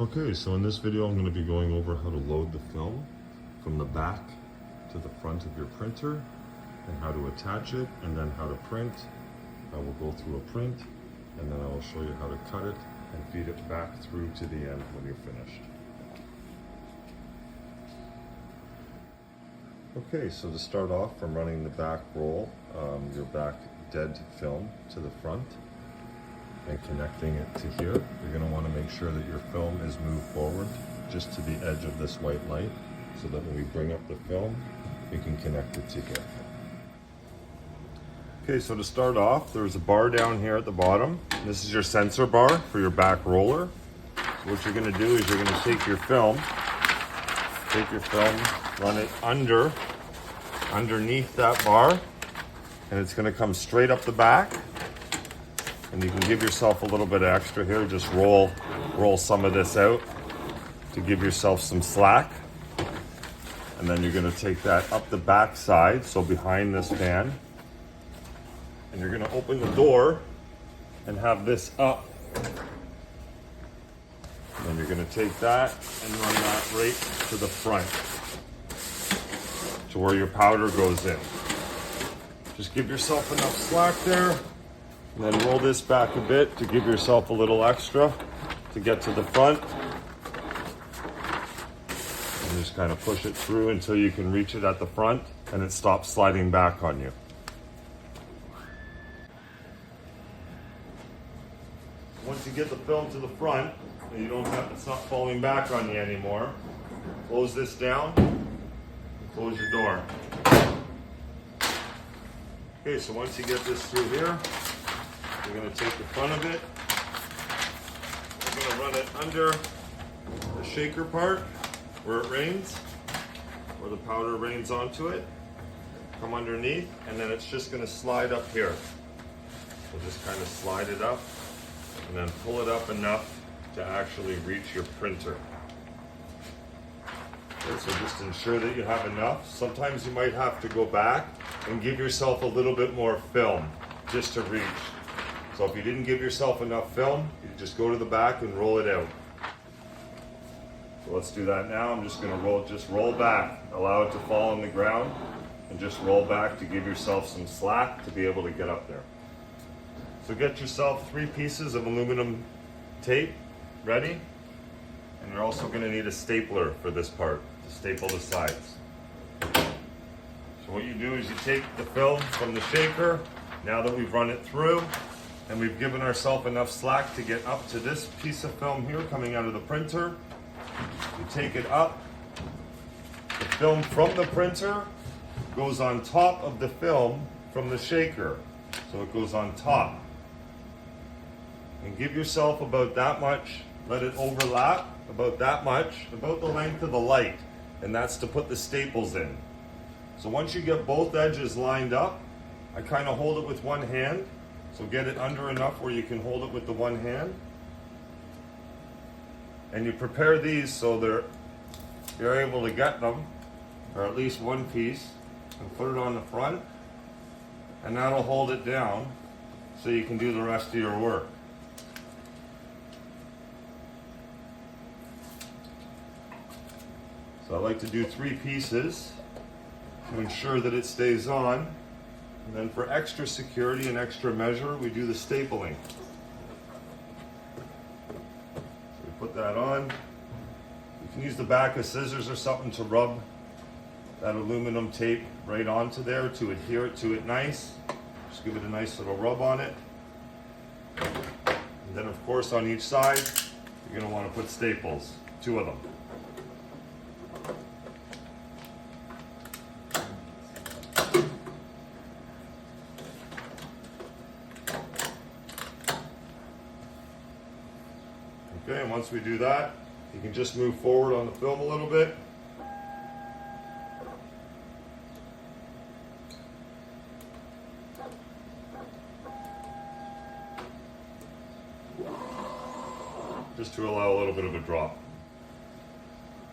Okay, so in this video I'm going to be going over how to load the film from the back to the front of your printer and how to attach it and then how to print. I will go through a print and then I will show you how to cut it and feed it back through to the end when you're finished. Okay, so to start off, from running the back roll, your back dead film to the front and connecting it to here, you're going to want to make sure that your film is moved forward just to the edge of this white light so that when we bring up the film, we can connect it to here. Okay, so to start off, there's a bar down here at the bottom. This is your sensor bar for your back roller. So what you're going to do is you're going to take your film, run it underneath that bar, and it's going to come straight up the back. And you can give yourself a little bit of extra here. Just roll some of this out to give yourself some slack. And then you're going to take that up the back side, so behind this fan. And you're going to open the door and have this up. And then you're going to take that and run that right to the front, to where your powder goes in. Just give yourself enough slack there. And then roll this back a bit to give yourself a little extra to get to the front. And just kind of push it through until you can reach it at the front and it stops sliding back on you. Once you get the film to the front, and it's not falling back on you anymore, close this down and close your door. Okay, so once you get this through here, you're going to take the front of it, you're going to run it under the shaker part where it rains, where the powder rains onto it, come underneath, and then it's just going to slide up here. So just kind of slide it up and then pull it up enough to actually reach your printer. Okay, so just ensure that you have enough. Sometimes you might have to go back and give yourself a little bit more film just to reach. So if you didn't give yourself enough film, you just go to the back and roll it out. So let's do that now. I'm just going to roll back, allow it to fall on the ground, and just roll back to give yourself some slack to be able to get up there. So get yourself 3 pieces of aluminum tape ready, and you're also going to need a stapler for this part to staple the sides. So what you do is you take the film from the shaker, now that we've run it through, and we've given ourselves enough slack to get up to this piece of film here coming out of the printer. You take it up. The film from the printer goes on top of the film from the shaker. So it goes on top. And give yourself about that much, let it overlap about that much, about the length of the light. And that's to put the staples in. So once you get both edges lined up, I kind of hold it with one hand. So get it under enough where you can hold it with the one hand. And you prepare these so you're able to get them, or at least one piece, and put it on the front. And that'll hold it down so you can do the rest of your work. So I like to do 3 pieces to ensure that it stays on. And then for extra security and extra measure, we do the stapling. So we put that on. You can use the back of scissors or something to rub that aluminum tape right onto there to adhere it to it nice. Just give it a nice little rub on it. And then of course on each side, you're going to want to put staples, 2 of them. Okay, and once we do that, you can just move forward on the film a little bit. Just to allow a little bit of a drop.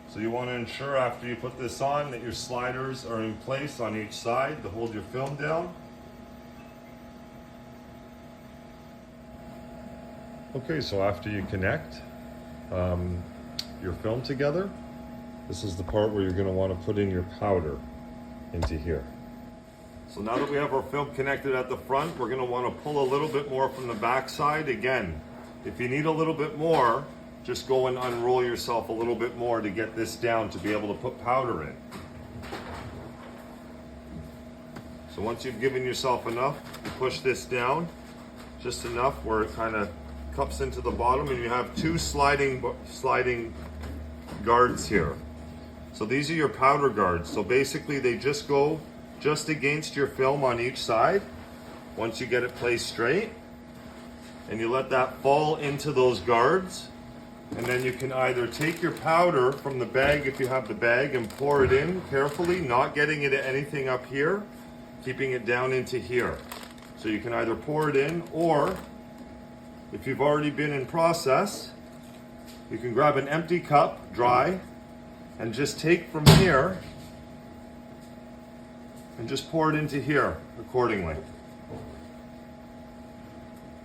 So you want to ensure after you put this on that your sliders are in place on each side to hold your film down. Okay, so after you connect, your film together, this is the part where you're going to want to put in your powder into here. So now that we have our film connected at the front, we're going to want to pull a little bit more from the back side. Again, if you need a little bit more, just go and unroll yourself a little bit more to get this down to be able to put powder in. So once you've given yourself enough, you push this down just enough where it kind of cups into the bottom, and you have two sliding guards here. So these are your powder guards. So basically they just go just against your film on each side once you get it placed straight, and you let that fall into those guards, and then you can either take your powder from the bag if you have the bag and pour it in carefully, not getting it anything up here, keeping it down into here. So you can either pour it in, or if you've already been in process, you can grab an empty cup, dry, and just take from here and just pour it into here accordingly.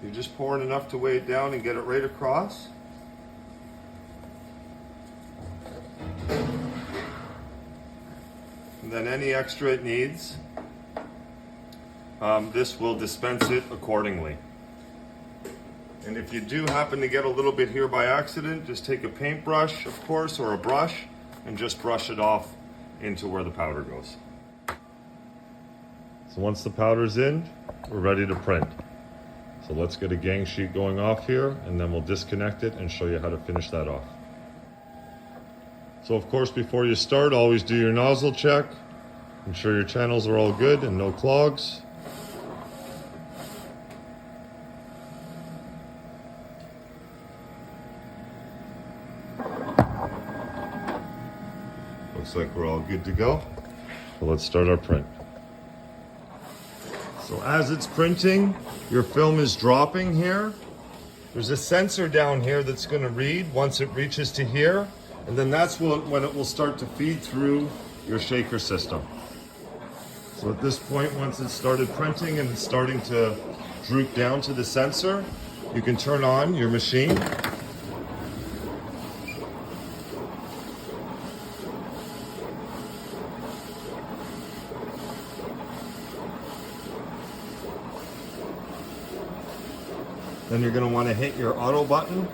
You just pour in enough to weigh it down and get it right across. And then any extra it needs, this will dispense it accordingly. And if you do happen to get a little bit here by accident, just take a paintbrush, of course, or a brush, and just brush it off into where the powder goes. So once the powder's in, we're ready to print. So let's get a gang sheet going off here, and then we'll disconnect it and show you how to finish that off. So of course, before you start, always do your nozzle check. Ensure your channels are all good and no clogs. Looks like we're all good to go. So let's start our print. So as it's printing, your film is dropping here. There's a sensor down here that's going to read once it reaches to here, and then that's when it will start to feed through your shaker system. So at this point, once it's started printing and it's starting to droop down to the sensor, you can turn on your machine. Then you're going to want to hit your auto button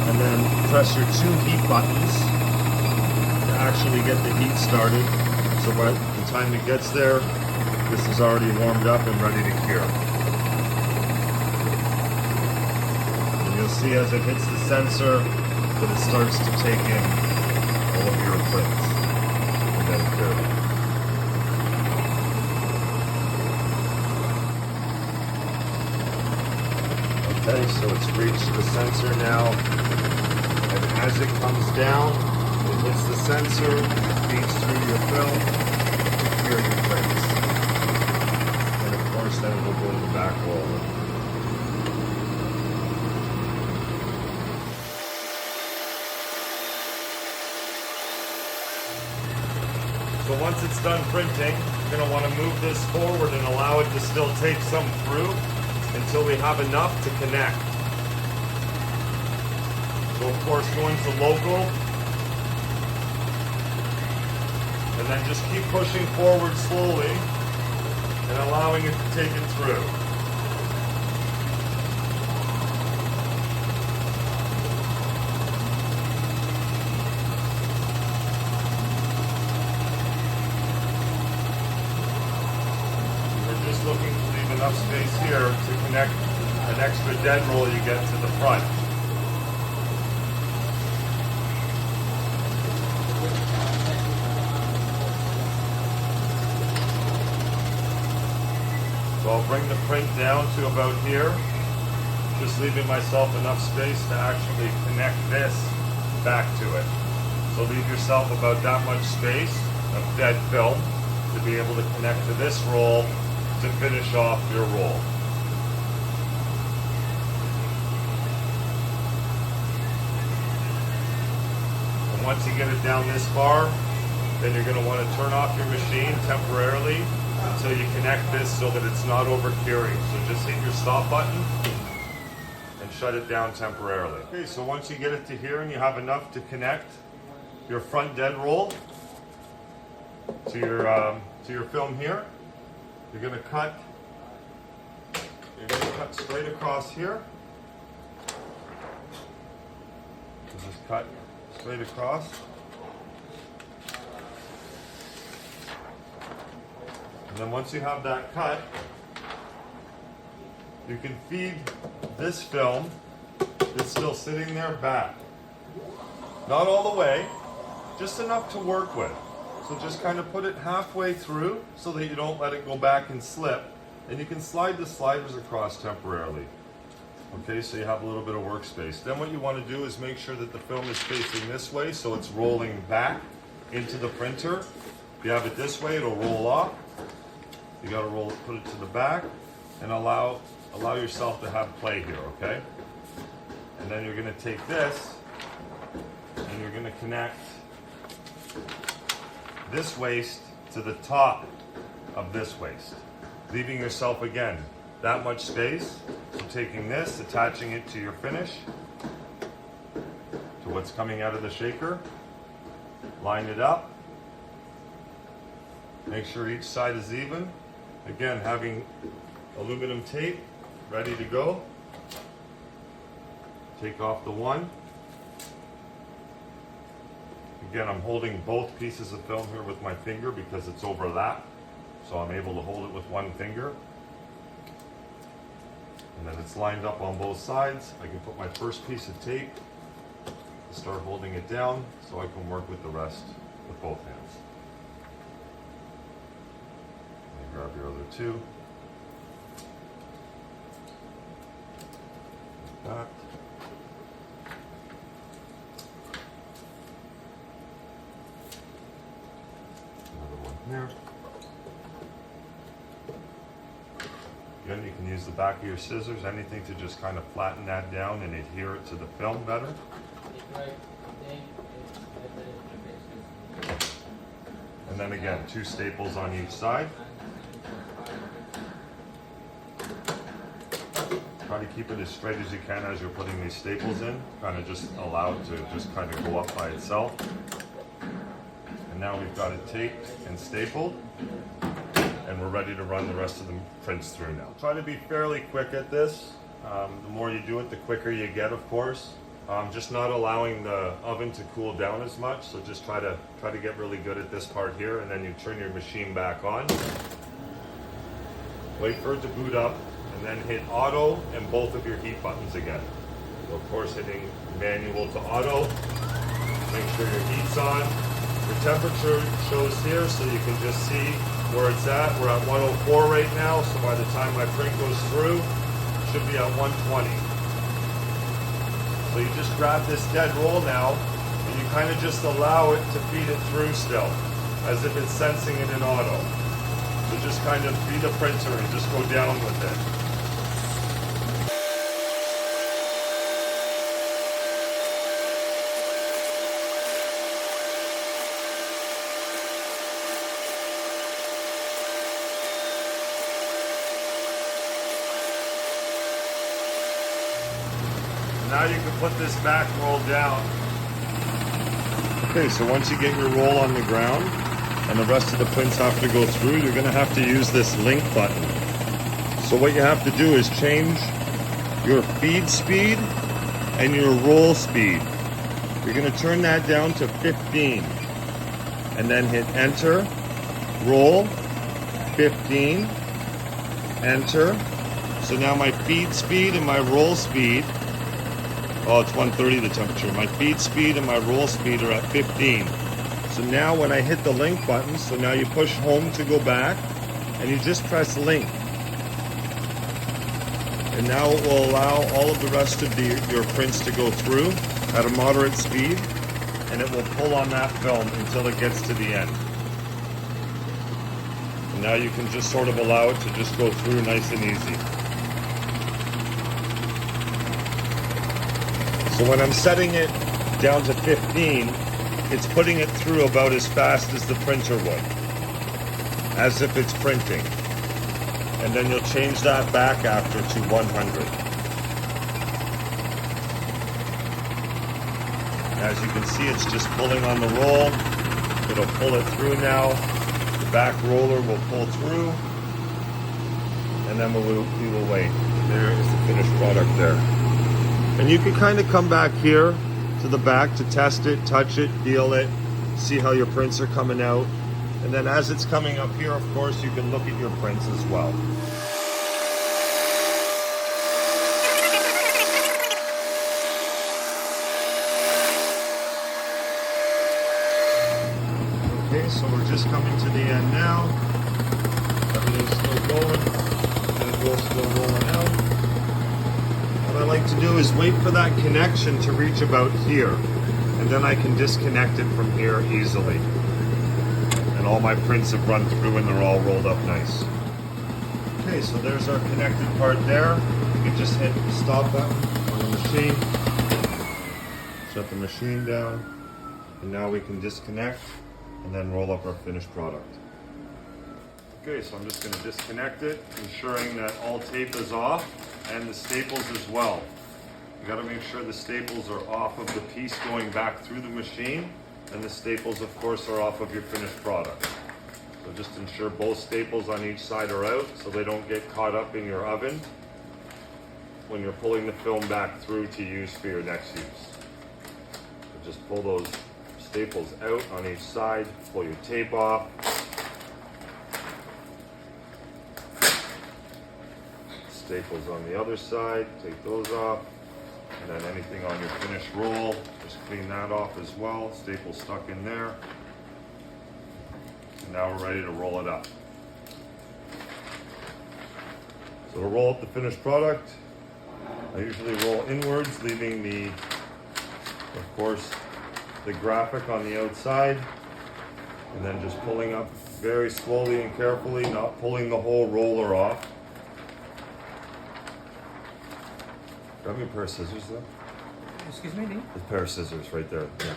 and then press your two heat buttons to actually get the heat started. So by the time it gets there, this is already warmed up and ready to cure. And you'll see as it hits the sensor that it starts to take in all of your prints and then cure. Okay, so it's reached the sensor now, and as it comes down, it hits the sensor, feeds through your film to cure your prints. And of course, then it will go to the back roller. So once it's done printing, you're going to want to move this forward and allow it to still take some through until we have enough to connect. So of course, going to local, and then just keep pushing forward slowly and allowing it to take it through. We're just looking to leave enough space here to connect an extra dead roll you get to the front. So I'll bring the print down to about here, just leaving myself enough space to actually connect this back to it. So leave yourself about that much space of dead film to be able to connect to this roll to finish off your roll. And once you get it down this far, then you're going to want to turn off your machine temporarily until you connect this so that it's not over curing. So just hit your stop button and shut it down temporarily. Okay, so once you get it to here and you have enough to connect your front dead roll to your film here, you're going to cut straight across here. So just cut straight across. And then once you have that cut, you can feed this film that's still sitting there back. Not all the way, just enough to work with. So just kind of put it halfway through so that you don't let it go back and slip. And you can slide the sliders across temporarily. Okay, so you have a little bit of workspace. Then what you want to do is make sure that the film is facing this way so it's rolling back into the printer. If you have it this way, it'll roll off. You got to put it to the back and allow yourself to have play here, okay? And then you're going to take this and you're going to connect this waist to the top of this waist, leaving yourself again that much space. So taking this, attaching it to your finish, to what's coming out of the shaker, line it up, make sure each side is even. Again, having aluminum tape ready to go. Take off the one. Again, I'm holding both pieces of film here with my finger because it's overlapped, so I'm able to hold it with one finger. And then it's lined up on both sides. I can put my first piece of tape, start holding it down so I can work with the rest with both hands. And grab your other two. Like that. Another one here. Again, you can use the back of your scissors, anything to just kind of flatten that down and adhere it to the film better. And then again, two staples on each side. Try to keep it as straight as you can as you're putting these staples in. Kind of just allow it to just kind of go up by itself. And now we've got it taped and stapled. And we're ready to run the rest of the prints through now. Try to be fairly quick at this. The more you do it, the quicker you get, of course. Just not allowing the oven to cool down as much. So just try to get really good at this part here, and then you turn your machine back on. Wait for it to boot up, and then hit auto and both of your heat buttons again. So of course, hitting manual to auto. Make sure your heat's on. Your temperature shows here, so you can just see where it's at. We're at 104 right now, so by the time my print goes through, it should be at 120. So you just grab this dead roll now, and you kind of just allow it to feed it through still, as if it's sensing it in auto. So just kind of be the printer and just go down with it. Now you can put this back roll down. Okay, so once you get your roll on the ground and the rest of the prints have to go through, you're going to have to use this link button. So what you have to do is change your feed speed and your roll speed. You're going to turn that down to 15 and then hit enter, roll, 15, enter. So now my feed speed and my roll speed, oh, it's 130 the temperature. My feed speed and my roll speed are at 15. So now when I hit the link button, so now you push home to go back, and you just press link. And now it will allow all of the rest of your prints to go through at a moderate speed, and it will pull on that film until it gets to the end. And now you can just sort of allow it to just go through nice and easy. So when I'm setting it down to 15, it's putting it through about as fast as the printer would, as if it's printing. And then you'll change that back after to 100. As you can see, it's just pulling on the roll. It'll pull it through now. The back roller will pull through, and then we will wait. There is the finished product there. And you can kind of come back here to the back to test it, touch it, feel it, see how your prints are coming out. And then as it's coming up here, of course, you can look at your prints as well. Okay, so we're just coming to the end now. Everything's still going. The roll's still rolling out. What I like to do is wait for that connection to reach about here. And then I can disconnect it from here easily. And all my prints have run through and they're all rolled up nice. Okay, so there's our connected part there. You can just hit the stop button on the machine. Shut the machine down. And now we can disconnect and then roll up our finished product. Okay, so I'm just going to disconnect it, ensuring that all tape is off and the staples as well. You got to make sure the staples are off of the piece going back through the machine, and the staples, of course, are off of your finished product. So just ensure both staples on each side are out so they don't get caught up in your oven when you're pulling the film back through to use for your next use. So just pull those staples out on each side, pull your tape off. Staples on the other side, take those off. And then anything on your finished roll, just clean that off as well. Staples stuck in there. And now we're ready to roll it up. So to roll up the finished product, I usually roll inwards, leaving the, of course, the graphic on the outside, and then just pulling up very slowly and carefully, not pulling the whole roller off. Grab me a pair of scissors though. Excuse me, Dean? There's a pair of scissors right there. Yeah.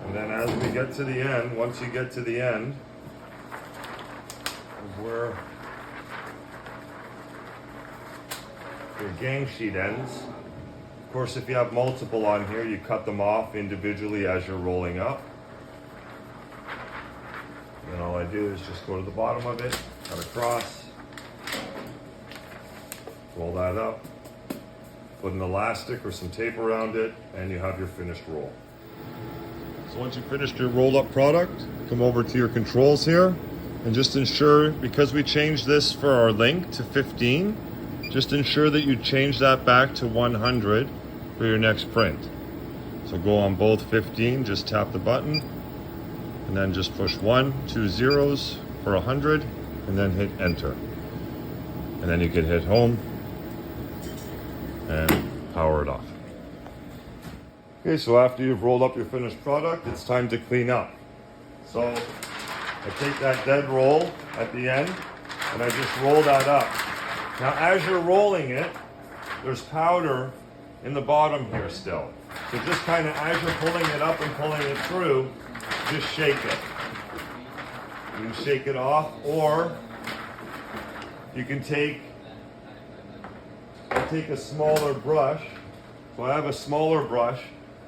And then as we get to the end, once you get to the end of where your gang sheet ends, of course, if you have multiple on here, you cut them off individually as you're rolling up. And then all I do is just go to the bottom of it, cut across, roll that up, put an elastic or some tape around it, and you have your finished roll. So once you've finished your rolled up product, come over to your controls here and just ensure, because we changed this for our link to 15, just ensure that you change that back to 100 for your next print. So go on both 15, just tap the button, and then just push 1, 2 zeros for 100, and then hit enter. And then you can hit home and power it off. Okay, so after you've rolled up your finished product, it's time to clean up. So I take that dead roll at the end and I just roll that up. Now as you're rolling it, there's powder in the bottom here still. So just kind of as you're pulling it up and pulling it through, just shake it. You can shake it off, or you can take a smaller brush. So I have a smaller brush,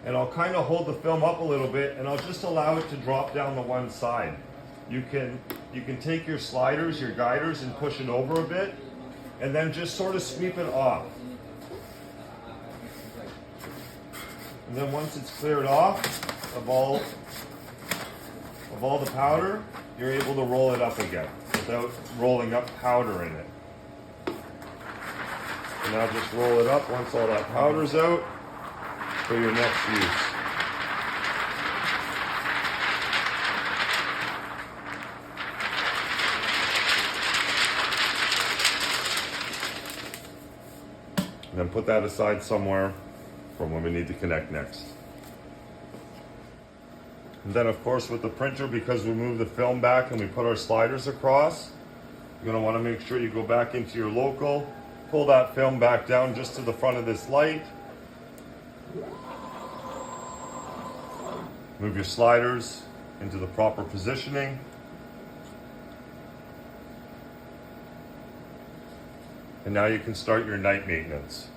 and I'll kind of hold the film up a little bit, and I'll just allow it to drop down the one side. You can take your sliders, your guiders, and push it over a bit, and then just sort of sweep it off. And then once it's cleared off of all the powder, you're able to roll it up again without rolling up powder in it. And now just roll it up once all that powder's out for your next use. And then put that aside somewhere for when we need to connect next. And then of course with the printer, because we move the film back and we put our sliders across, you're going to want to make sure you go back into your local, pull that film back down just to the front of this light. Move your sliders into the proper positioning. And now you can start your night maintenance.